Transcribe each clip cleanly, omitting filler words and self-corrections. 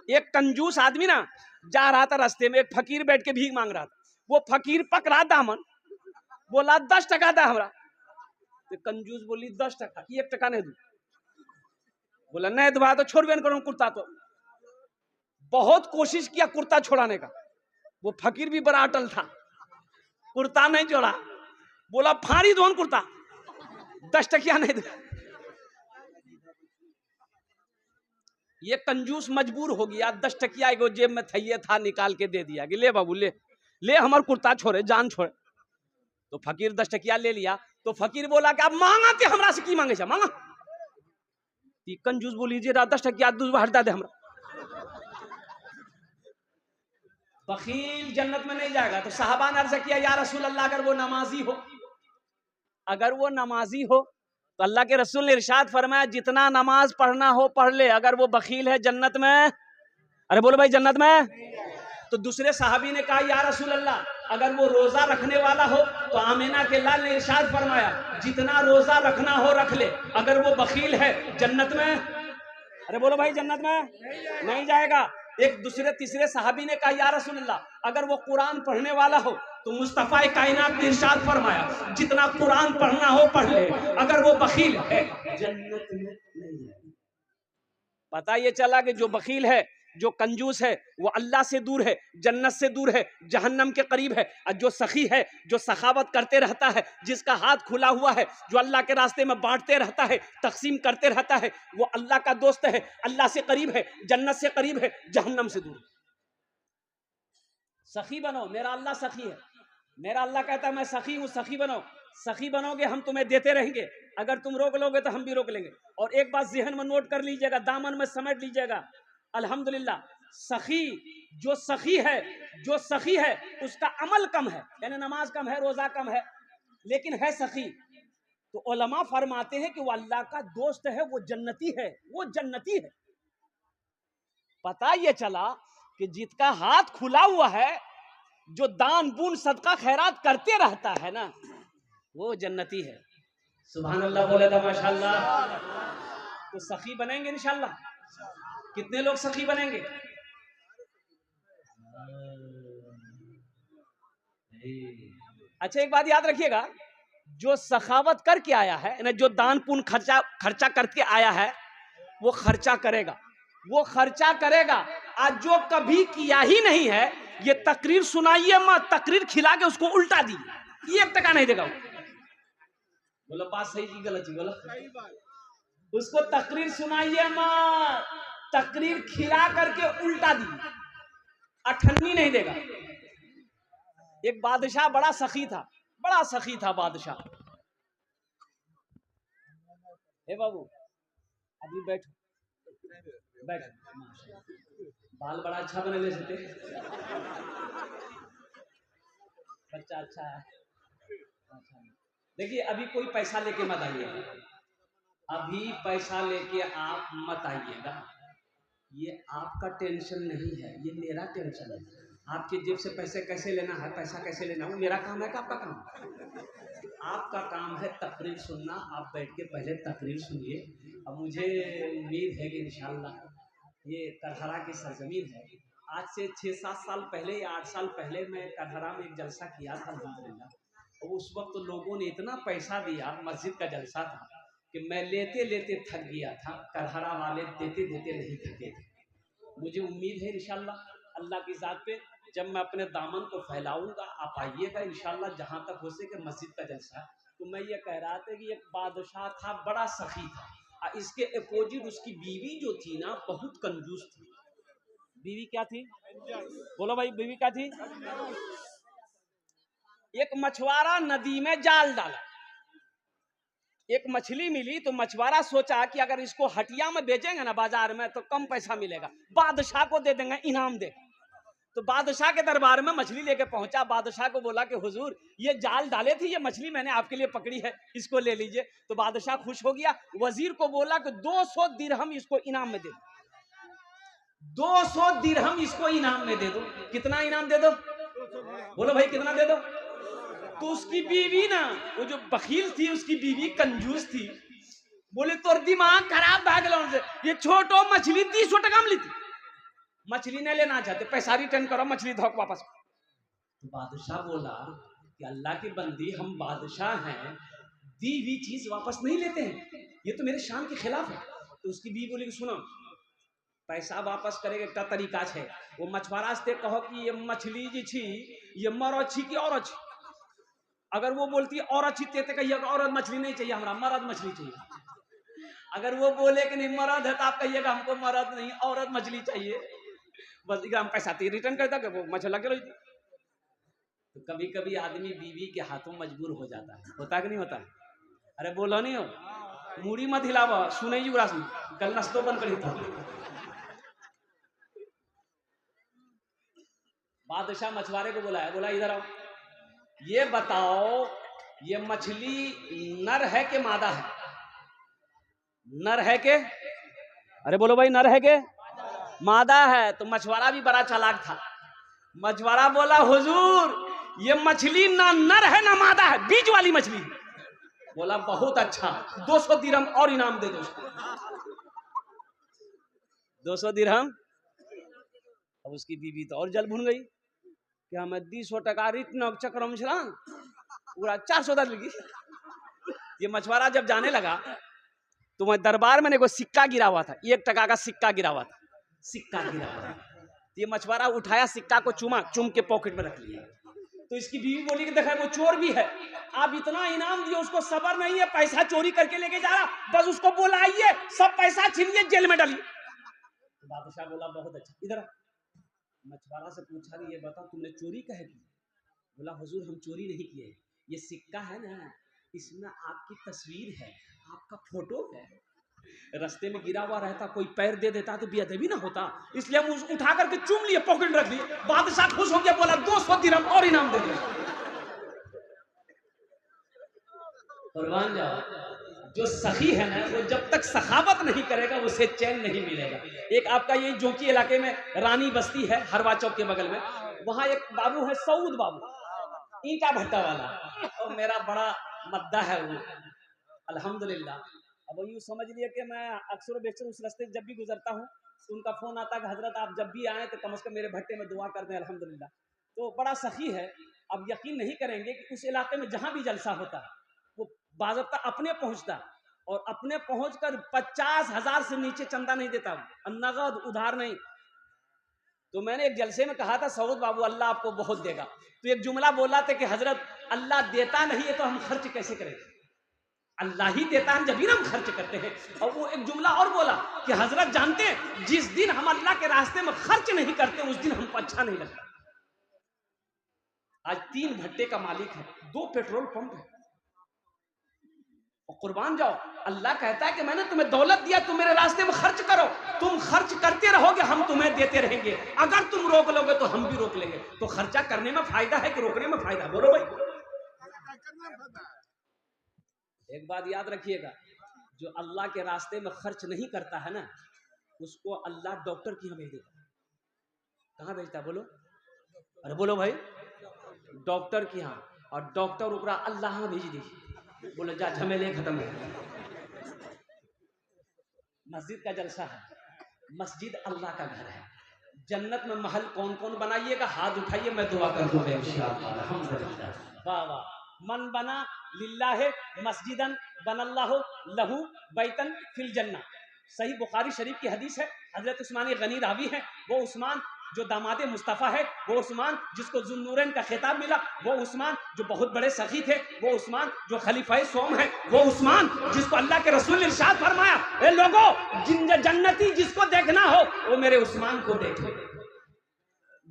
एक कंजूस आदमी ना जा रहा था रास्ते में, एक फकीर बैठ के भीख मांग रहा था। वो फकीर पकड़ा दामन, बोला 10 टका दा हमरा। तो कंजूस बोली 10 टका, 1 टका नहीं दूं। बोला नहीं दुआ तो छोड़ बेन करूं कुर्ता। तो बहुत कोशिश किया कुर्ता छोड़ाने का, वो फकीर भी बड़ा अटल था, कुर्ता नहीं छोड़ा। बोला फाड़ी दो कुर्ता, 10 टकिया नहीं दूं। ये कंजूस मजबूर हो गया, 10 टकिया एगो जेब में थैये था निकाल के दे दिया कि ले बाबू ले ले हमार कुर्ता छोड़े, जान छोड़े। तो फकीर 10 टकिया ले लिया। तो फकीर बोला कि अब मांगा ते हमरा से की मांगे छे मांगा। कंजूस बोली जे 10 टकिया दूसरा हटा दे हमरा। बखील जन्नत में नहीं जाएगा। तो साहबा ने अर्ज किया या रसूल अल्लाह अगर वो नमाजी हो, अगर वो नमाजी हो तो अल्लाह के रसूल ने इरशाद फरमाया जितना नमाज पढ़ना हो पढ़ ले, अगर वो बखील है जन्नत में, अरे बोलो भाई जन्नत में। तो दूसरे साहबी ने कहा या रसूल अल्लाह अगर वो रोजा रखने वाला हो, तो आमिना के लाल ने इरशाद फरमाया जितना रोजा रखना हो रख ले, अगर वो बखील है जन्नत में, अरे बोलो भाई जन्नत में नहीं जाएगा। एक दूसरे तीसरे साहबी ने कहा या रसूल अल्लाह अगर वो कुरान पढ़ने वाला हो, तो मुस्तफा कायनात ने इरशाद फरमाया जितना कुरान पढ़ना हो पढ़ ले, अगर वो बखील है जन्नत में नहीं जाएगा। पता ये चला कि जो बखील है, जो कंजूस है, वो अल्लाह से दूर है, जन्नत से दूर है, जहन्नम के करीब है। और जो सखी है, जो सखावत करते रहता है, जिसका हाथ खुला हुआ है, जो अल्लाह के रास्ते में बांटते रहता है, तकसीम करते रहता है, वो अल्लाह का दोस्त है, अल्लाह से करीब है, जन्नत से करीब है, जहन्नम से दूर। सखी बनो, मेरा अल्लाह सखी है। मेरा अल्लाह कहता है मैं सखी हूं, सखी बनो। सखी बनोगे हम तुम्हें देते रहेंगे, अगर तुम रोक लोगे तो हम भी रोक लेंगे। और एक बात ज़हन में नोट कर लीजिएगा, दामन में समेट लीजिएगा, अल्हम्दुलिल्लाह सखी जो सखी है, जो सखी है उसका अमल कम है, यानी नमाज कम है, रोजा कम है, लेकिन है सखी। तो उलमा फरमाते हैं कि वो अल्लाह का दोस्त है, वो जन्नती है, वो जन्नती है। पता ये चला कि जिसका हाथ खुला हुआ है, जो दान पुण्य सदका खैरात करते रहता है ना, वो जन्नती है। सुभान अल्लाह बोले तो माशाअल्लाह। तो सखी बनेंगे इंशाअल्लाह। कितने लोग सखी बनेंगे? अच्छा एक बात याद रखिएगा, जो सखावत करके आया है ना, जो दान पुण्य खर्चा करके आया है, वो खर्चा करेगा, वो खर्चा करेगा। आज जो कभी किया ही नहीं है, ये तकरीर सुनाइए मत, तकरीर खिला के उसको उल्टा दी, 1 टका नहीं देगा। बोलो बात सही की गलत? बोलो उसको तकरीर सुनाइए मत, तकरीर खिला करके उल्टा दी, अठन्नी नहीं देगा। एक बादशाह बड़ा सखी था, बड़ा सखी था बादशाह। हे बाबू अभी बैठो, बैठो, बाल बड़ा अच्छा बने ले सकते, बच्चा अच्छा है। देखिए अभी कोई पैसा लेके मत आइएगा, अभी पैसा लेके आप मत आइएगा, ये आपका टेंशन नहीं है, ये मेरा टेंशन है। आपकी जेब से पैसे कैसे लेना है, पैसा कैसे लेना है, मेरा काम है कि आपका काम? आपका काम है तकरीर सुनना। आप बैठ के पहले तकरीर सुनिए। अब मुझे उम्मीद है कि इंशाअल्लाह ये करहरा की सरजमीन है। आज से 6-7 साल पहले या 8 साल पहले मैं करहरा में एक जलसा किया था अल्हम्दुलिल्लाह, और उस वक्त तो लोगों ने इतना पैसा दिया, मस्जिद का जलसा था, कि मैं लेते लेते थक गया था, करहरा वाले देते देते नहीं थके थे। मुझे उम्मीद है इंशाअल्लाह अल्लाह की ज़ात पे जब मैं अपने दामन को फैलाऊंगा, आप आइएगा इंशाअल्लाह, जहाँ तक हो सके मस्जिद का जलसा। तो मैं ये कह रहा था कि एक बादशाह था, बड़ा सखी था, और इसके अपोजिट उसकी बीवी जो थी ना, बहुत कंजूस थी। बीवी क्या थी? बोलो भाई बीवी क्या थी? एक मछुआरा नदी में जाल डाला, एक मछली मिली, तो मछुआरा सोचा कि अगर इसको हटिया में बेचेंगे ना बाजार में तो कम पैसा मिलेगा, बादशाह को दे देंगे, इनाम दे। तो बादशाह के दरबार में मछली लेके पहुंचा, बादशाह को बोला कि हुजूर ये जाल डाले थी, ये मछली मैंने आपके लिए पकड़ी है, इसको ले लीजिए। तो बादशाह खुश हो गया, वजीर को बोला कि 200 दिरहम इसको इनाम में दे दो, 200 दिरहम इसको इनाम में दे दो। कितना इनाम दे दो? बोलो भाई कितना दे दो? तो उसकी बीवी ना, वो जो बखील थी, उसकी बीवी कंजूस थी, बोले तोर दिमाग खराब भाग लो से, ये छोटो मछली 300 टका में ली थी, मछली नहीं लेना चाहते, पैसा रिटर्न करो, मछली धोक वापस। तो बादशाह बोला कि अल्लाह की बंदी, हम बादशाह हैं, दी हुई चीज वापस नहीं लेते हैं, ये तो मेरे शान के खिलाफ है। तो उसकी बीवी बोली कि सुनो, पैसा वापस करेगा एक तरीका है, वो मछुआरा से कहो कि ये मछली जी छी ये मर अच्छी की और अच्छी। अगर वो बोलती है और अच्छी ते कहिएगा औरत मछली नहीं चाहिए, हमारा मर्द मछली चाहिए। अगर वो बोले कि नहीं मर्द है तो आप कहिएगा हमको मर्द नहीं औरत मछली चाहिए, बस हम पैसा रिटर्न करता कि वो मछला के। तो कभी कभी आदमी बीवी के हाथों मजबूर हो जाता है, होता कि नहीं होता? अरे बोलो नहीं हो, मूड़ी मत हिलावा, सुने युवराज कल नस्तो बंद करी था। बादशाह मछुआरे को बुलाया, बोला इधर आओ, ये बताओ ये मछली नर है कि मादा है? नर है के? अरे बोलो भाई, नर है के मादा है? तो मछुआरा भी बड़ा चालाक था। मछुआरा बोला हुजूर ये मछली ना नर है ना मादा है, बीज वाली मछली। बोला बहुत अच्छा, 200 दिरहम और इनाम दे दो उसको। 200 दिरहम। अब उसकी बीवी तो और जल भुन गई, क्या मैं 200 टका रिटर्न चक्र में छला पूरा 400 दर लगी। ये मछुआरा जब जाने लगा तो मैं दरबार में को सिक्का गिरा हुआ था, 1 टका का सिक्का गिरा हुआ था, सिक्का गिरा हुआ था। ये मछुआरा उठाया, सिक्का को चुमा, चुम के पॉकेट में रख लिया। तो इसकी बीवी बोली कि देखा वो चोर भी है, आप इतना इनाम दिए उसको सबर नहीं है, पैसा चोरी करके लेके जा रहा, बस उसको बुलाइए, सब पैसा छीनिए, जेल में डालिए। तो बादशाह बोला बहुत अच्छा, इधर मछुआरा से पूछा कि ये बता तुमने चोरी कहे की? बोला हुजूर हम चोरी नहीं किए, ये सिक्का है ना इसमें आपकी तस्वीर है, आपका फोटो है, रास्ते में गिरा हुआ रहता कोई पैर दे देता तो बेअदबी ना होता, इसलिए हम उठा करके चूम लिए, पॉकेट रख लिए। बादशाह खुश हो गया, बोला 200 दिरहम और इनाम दे दिया। कुर्बान जाओ, जो सखी है ना वो जब तक सखावत नहीं करेगा उसे चैन नहीं मिलेगा। एक आपका यही जोंकी इलाके में रानी बस्ती है, हरवा चौक के बगल में, वहां एक बाबू है सऊद बाबू, ईंटा भट्टा वाला, और मेरा बड़ा मद्दा है वो, अल्हम्दुलिल्लाह। अब यूँ समझ लिया कि मैं अक्सर बेशतर उस रास्ते जब भी गुजरता हूँ तो उनका फ़ोन आता है कि हजरत आप जब भी आएँ तो कम से कम मेरे भट्टे में दुआ कर दें, अल्हम्दुलिल्लाह। तो बड़ा सखी है। अब यकीन नहीं करेंगे कि उस इलाके में जहाँ भी जलसा होता है वो बाज़ाब्ता अपने पहुँचता, और अपने पहुँच कर 50,000 से नीचे चंदा नहीं देता, नगद उधार नहीं। तो मैंने एक जलसे में कहा था सऊद बाबू अल्लाह आपको बहुत देगा, तो एक जुमला बोला था कि हजरत अल्लाह देता नहीं है तो हम खर्च कैसे करेंगे, अल्लाह ही देता है जब भी हम खर्च करते हैं। और वो एक जुमला और बोला कि हजरत जानते हैं जिस दिन हम अल्लाह के रास्ते में खर्च नहीं करते उस दिन हमको अच्छा नहीं लगता। आज 3 भट्टे का मालिक है, 2 पेट्रोल पंप है, और कुर्बान जाओ अल्लाह कहता है कि मैंने तुम्हें दौलत दिया, तुम मेरे रास्ते में खर्च करो, तुम खर्च करते रहोगे हम तुम्हें देते रहेंगे, अगर तुम रोक लोगे तो हम भी रोक लेंगे। तो खर्चा करने में फायदा है कि रोकने में फायदा? बोलो भाई। एक बात याद रखिएगा, जो अल्लाह के रास्ते में खर्च नहीं करता है ना उसको अल्लाह डॉक्टर की यहाँ भेज देता है। कहाँ भेजता है बोलो? अरे बोलो भाई, डॉक्टर की यहाँ, और डॉक्टर उपरा अल्लाह भेज दी, बोले जा झमेले खत्म है। मस्जिद का जलसा है, मस्जिद अल्लाह का घर है, जन्नत में महल कौन कौन बनाइएगा हाथ उठाइए, मैं दुआ कर दूंगा इंशाअल्लाह। वाह वाह, मन बना लिल्लाह मस्जिदन बनल्लाहु लहू बैतन फिल जन्ना। सही बुखारी शरीफ की हदीस है, हजरत उस्मान गनी रावी है, वो उस्मान जो दामाद मुस्तफ़ा है, वो उस्मान जिसको जुन्नूरैन का खिताब मिला, वो उस्मान जो बहुत बड़े सखी थे, वो उस्मान जो खलीफा सोम है, वो उस्मान जिसको अल्लाह के रसूल ने इरशाद फरमाया ए लोगों जन्नती जिसको देखना हो वो मेरे उस्मान को देखो,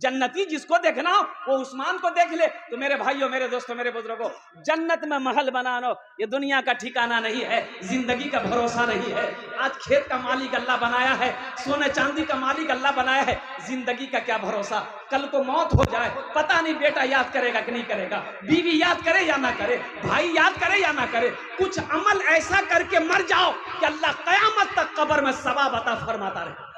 जन्नती जिसको देखना हो वो उस्मान को देख ले। तो मेरे भाइयों, मेरे दोस्तों, मेरे बुजुर्गों, जन्नत में महल बनाना ये दुनिया का ठिकाना नहीं है, जिंदगी का भरोसा नहीं है। आज खेत का मालिक अल्लाह बनाया है, सोने चांदी का मालिक अल्लाह बनाया है, जिंदगी का क्या भरोसा, कल को मौत हो जाए पता नहीं बेटा याद करेगा कि नहीं करेगा, बीवी याद करे या ना करे, भाई याद करे या ना करे। कुछ अमल ऐसा करके मर जाओ कि अल्लाह कयामत तक कब्र में सवाब अता फरमाता रहे।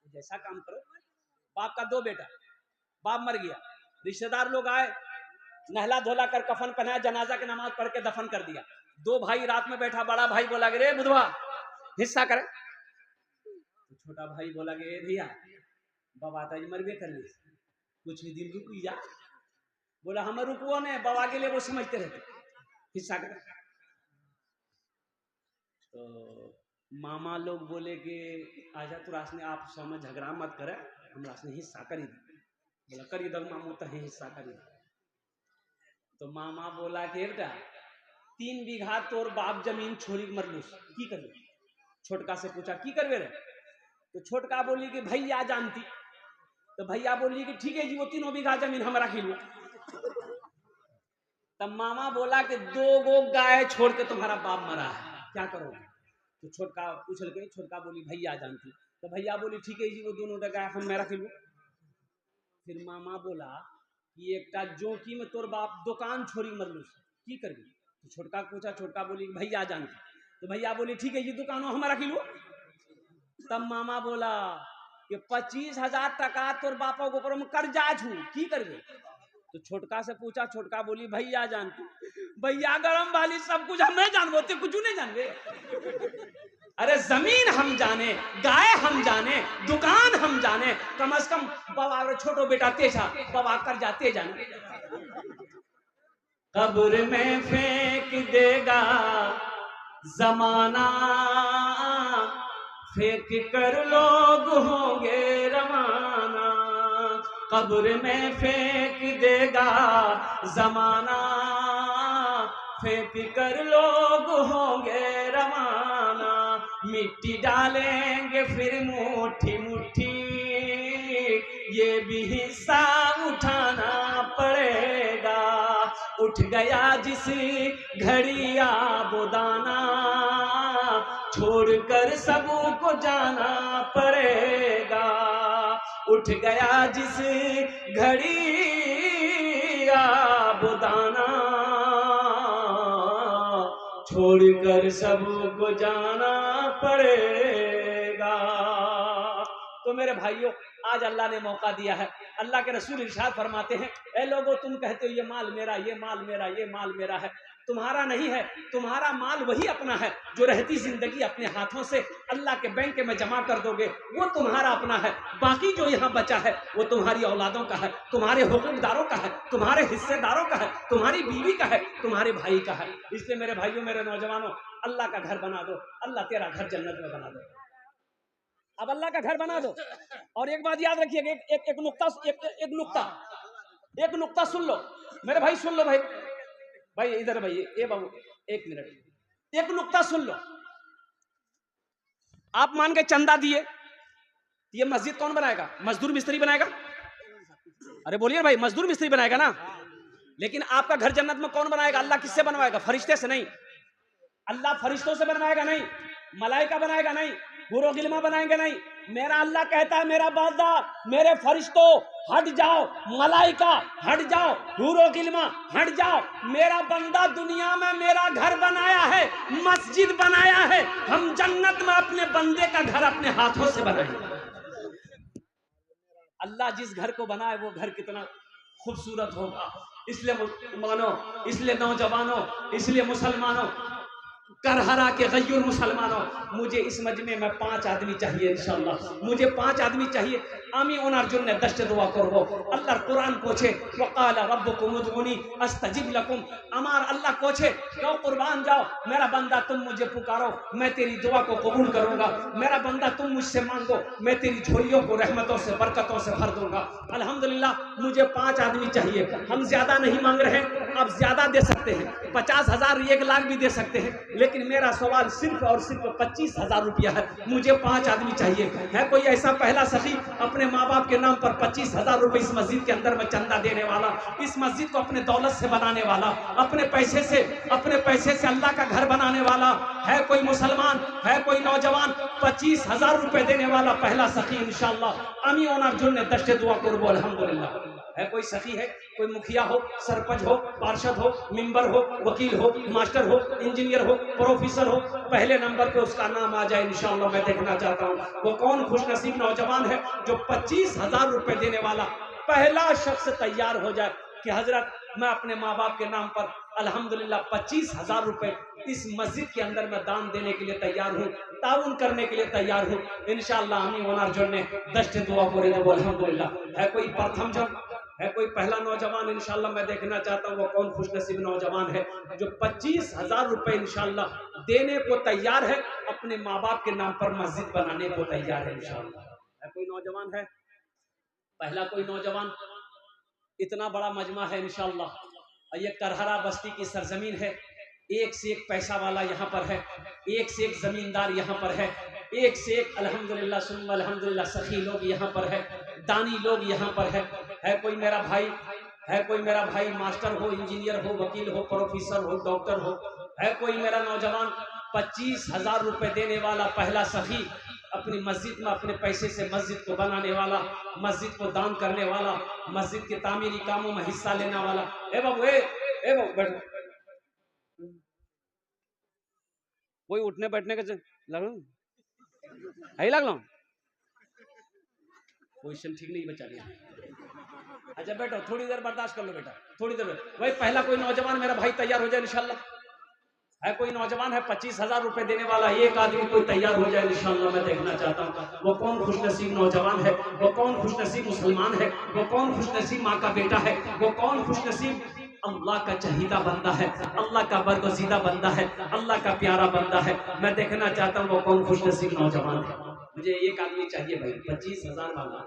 जैसा काम करो। बाप का 2 बेटा, बाप मर गया, रिश्तेदार लोग आए, नहला धोला कर कफन पहनाया, जनाजा की नमाज पढ़ के दफन कर दिया। 2 भाई रात में बैठा, बड़ा भाई बोला रे बुधवा हिस्सा करे, छोटा भाई बोला कि भैया बाबा तो मरबे कर ली, कुछ ही दिन रुक जा। बोला हम रुकवो ने, बाबा के लिए वो समझते रहते हिस्सा कर। तो मामा लोग बोले कि आजा तो रासने आप समझ झगड़ा मत करे, हम रासने हिस्सा करी। बोला करी दो मामू तो हिस्सा करी। तो मामा बोला कि बेटा 3 बीघा तोर बाप जमीन छोड़ी मरलूस की करबे। छोटका से पूछा की करबे रे। तो छोटका बोली कि भैया जानती। तो भैया बोली कि ठीक है जी वो 3 बीघा जमीन हम रख लू। तब मामा बोला कि 2 गो गाय छोड़ के तुम्हारा बाप मरा है, क्या करोगे। तो छोटका पूछ लगे, छोटका बोली भैया जानती। तो भैया बोली ठीक है जी वो दोनों गाय हम मैं रख लू। फिर मामा बोला कि एकटा जोकी में तोर बाप दुकान छोड़ी मरलू की करबी। तो छोटका पूछा, छोटका बोली भैया जानती। तो भैया बोली ठीक है जी दुकानों हम रख लू। तब मामा बोला कि 25,000 टका तोर बापा के ऊपर में कर्जा छू की करबे। तो छोटका से पूछा, छोटका बोली भैया जानती। भैया गरम वाली सब कुछ हम नहीं जानबो, ते कुछ नहीं जानबे। अरे जमीन हम जाने, गाय हम जाने, दुकान हम जाने, कम से कम बाबा छोटो बेटा तेजा बाबा कर्जा ते जाने। कब्र में फेंक देगा जमाना, फेंक कर लोग होंगे रवाना। कब्र में फेंक देगा जमाना, फेंक कर लोग होंगे रवाना। मिट्टी डालेंगे फिर मुट्ठी मुट्ठी, ये भी हिस्सा उठाना पड़ेगा। उठ गया जिस घड़ी आबोदाना, छोड़कर सबको जाना पड़ेगा। उठ गया जिस घड़ी आबोदाना, छोड़कर सबको जाना पड़ेगा। तो मेरे भाइयों आज अल्लाह ने मौका दिया है। अल्लाह के रसूल इरशाद फरमाते हैं, ए लोगों तुम कहते हो ये माल मेरा, ये माल मेरा, ये माल मेरा है। तुम्हारा नहीं है, तुम्हारा माल वही अपना है जो रहती जिंदगी अपने हाथों से अल्लाह के बैंक में जमा कर दोगे, वो तुम्हारा अपना है। बाकी जो यहाँ बचा है वो तुम्हारी औलादों का है, तुम्हारे हुकूमदारों का है, तुम्हारे हिस्सेदारों का है, तुम्हारी बीवी का है, तुम्हारे भाई का है। इसलिए मेरे भाइयों, मेरे नौजवानों, अल्लाह का घर बना दो, अल्लाह तेरा घर जन्नत में बना दो। अब अल्लाह का घर बना दो। और एक बात याद रखिएगा, एक नुक्ता सुन लो मेरे भाई, सुन लो भाई इधर भाई, ए बाबू 1 मिनट, एक नुक्ता सुन लो। आप मान के चंदा दिए, ये मस्जिद कौन बनाएगा? मजदूर मिस्त्री बनाएगा। अरे बोलिए भाई, मजदूर मिस्त्री बनाएगा ना। लेकिन आपका घर जन्नत में कौन बनाएगा? अल्लाह किससे बनवाएगा? फरिश्ते से नहीं। अल्लाह फरिश्तों से बनवाएगा नहीं, मलाइका बनाएगा नहीं, हुरो गिल्मा बनाएंगे नहीं। मेरा अल्लाह कहता है, मेरा बंदा, मेरे फरिश्तों हट जाओ, मलाइका हट जाओ, हुरो गिल्मा हट जाओ। मेरा बंदा दुनिया में मेरा घर बनाया है, मस्जिद बनाया है। हम जन्नत में अपने बंदे का घर अपने हाथों से बनाएंगे। अल्लाह जिस घर को बनाए वो घर कितना खूबसूरत होगा। इसलिए मानो, इसलिए नौजवानों, इसलिए मुसलमानों, करहरा के गय्यूर मुसलमानों, मुझे इस मजमे में 5 आदमी चाहिए इंशाअल्लाह। मुझे 5 आदमी चाहिए। आमी ओनार जुन्ने दश्त दुआ करबो। अल्लाह कुरान कोछे वकाल रब्बुकुम उदउनी अस्तजिब लकुम। अमार अल्लाह कोछे क्यों कुर्बान जाओ, मेरा बंदा तुम मुझे पुकारो, मैं तेरी दुआ को कबूल करूंगा। मेरा बंदा तुम मुझसे मांगो, मैं तेरी झोलियों को रहमतों से बरकतों से भर दूंगा। अल्हम्दुलिल्लाह मुझे 5 आदमी चाहिए। हम ज्यादा नहीं मांग रहे, आप ज्यादा दे सकते हैं, 50,000 1 लाख भी दे सकते हैं, लेकिन मेरा सवाल सिर्फ और सिर्फ 25,000 रुपया है। मुझे 5 आदमी चाहिए। है कोई ऐसा पहला सखी अपने माँ बाप के नाम पर 25,000 रुपए इस मस्जिद के अंदर में चंदा देने वाला, इस मस्जिद को अपने दौलत से बनाने वाला, अपने पैसे से अल्लाह का घर बनाने वाला? है कोई मुसलमान, है कोई नौजवान 25,000 रुपए देने वाला पहला सखी? इंशाअल्लाह अमी ओनार जुन्ने दश्ते दुआ करबो। अल्हम्दुलिल्लाह है कोई सखी है, कोई मुखिया हो, सरपंच हो, पार्षद हो, मेंबर हो, वकील हो, मास्टर हो, इंजीनियर हो, प्रोफेसर हो, पहले नंबर पे उसका नाम आ जाए इंशाअल्लाह। मैं देखना चाहता हूँ वो कौन खुशनसीब नौजवान है जो 25,000 रुपए देने वाला पहला शख्स तैयार हो जाए कि हजरत मैं अपने माँ बाप के नाम पर अल्हम्दुलिल्लाह 25,000 रुपए इस मस्जिद के अंदर मैं दान देने के लिए तैयार हूँ, ताउन करने के लिए तैयार हूँ। इंशाअल्लाह हम ओनार जोड़ने दस्ट दुआ करे देबो अल्हम्दुलिल्लाह। है कोई प्रथम जन, है कोई पहला नौजवान? इंशाअल्लाह मैं देखना चाहता हूँ वो कौन खुशनसीब नौजवान है जो 25,000 रुपए इंशाअल्लाह देने को तैयार है, अपने माँ बाप के नाम पर मस्जिद बनाने को तैयार है इंशाअल्लाह। है कोई नौजवान? है पहला कोई नौजवान? इतना बड़ा मजमा है इंशाअल्लाह। ये करहरा बस्ती की सरजमीन है, एक से एक पैसा वाला यहाँ पर है, एक से एक जमींदार यहाँ पर है, एक से एक अल्हम्दुलिल्लाह सुम्मा अल्हम्दुलिल्लाह सखी लोग यहाँ पर है, दानी लोग यहाँ पर है। है कोई मेरा भाई? है कोई मेरा भाई मास्टर हो, इंजीनियर हो, वकील हो, प्रोफेसर हो, डॉक्टर हो? है कोई मेरा नौजवान? 25,000 रुपए देने वाला पहला सखी, अपनी मस्जिद में अपने पैसे से मस्जिद को बनाने वाला, मस्जिद को दान करने वाला, मस्जिद के तामीरी कामों में हिस्सा लेने वाला। ए बाबू, ए बाबू बैठ, कोई उठने बैठने के लग लो, पोजिशन ठीक नहीं बचा लिया। अच्छा बैठो, थोड़ी देर बर्दाश्त कर लो बेटा, थोड़ी देर। भाई पहला कोई नौजवान मेरा भाई तैयार हो जाए इंशाल्लाह। है कोई नौजवान? है 25,000 रुपए देने वाला एक आदमी कोई तैयार हो जाए इंशाअल्लाह। मैं देखना चाहता हूँ वो कौन खुशनसीब नौजवान है, वो कौन खुशनसीब मुसलमान है, वो कौन खुशनसीब माँ का बेटा है, वो कौन खुशनसीब अल्लाह का चहीदा बंदा है, अल्लाह का बरगज़ीदा बंदा है, अल्लाह का प्यारा बंदा है। मैं देखना चाहता हूँ वो कौन खुशनसीब नौजवान है। मुझे एक आदमी चाहिए भाई, 25,000 वाला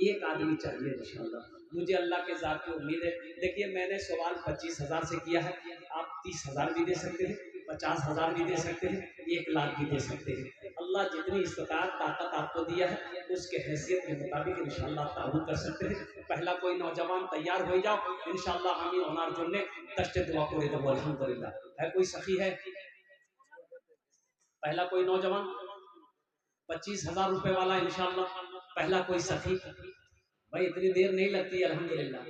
एक आदमी चाहिए इंशाअल्लाह। मुझे अल्लाह के ज़ात की उम्मीद है। देखिए मैंने सवाल 25,000 से किया है, आप 30,000 भी दे सकते हैं, 50,000 भी दे सकते हैं, 1 लाख भी दे सकते हैं। अल्लाह जितनी इस्तिताअत ताकत आपको दिया है उसके हैसियत के मुताबिक इंशाअल्लाह ताउन कर सकते हैं। पहला कोई नौजवान तैयार हो जाओ इंशाअल्लाह। हम ओनार जुड़ने दस्ट दुआ को दे दो अल्हम्दुलिल्लाह। है कोई सखी? है पहला कोई नौजवान 25,000 रुपए वाला इंशाअल्लाह। पहला कोई सखी? भाई इतनी देर नहीं लगती अल्हम्दुलिल्लाह,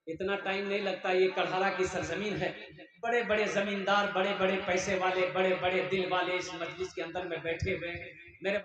इतना टाइम नहीं लगता। ये करहरा की सरजमीन है, बड़े बड़े जमींदार, बड़े बड़े पैसे वाले, बड़े बड़े दिल वाले इस मजलिस के अंदर में बैठे हुए हैं। मेरे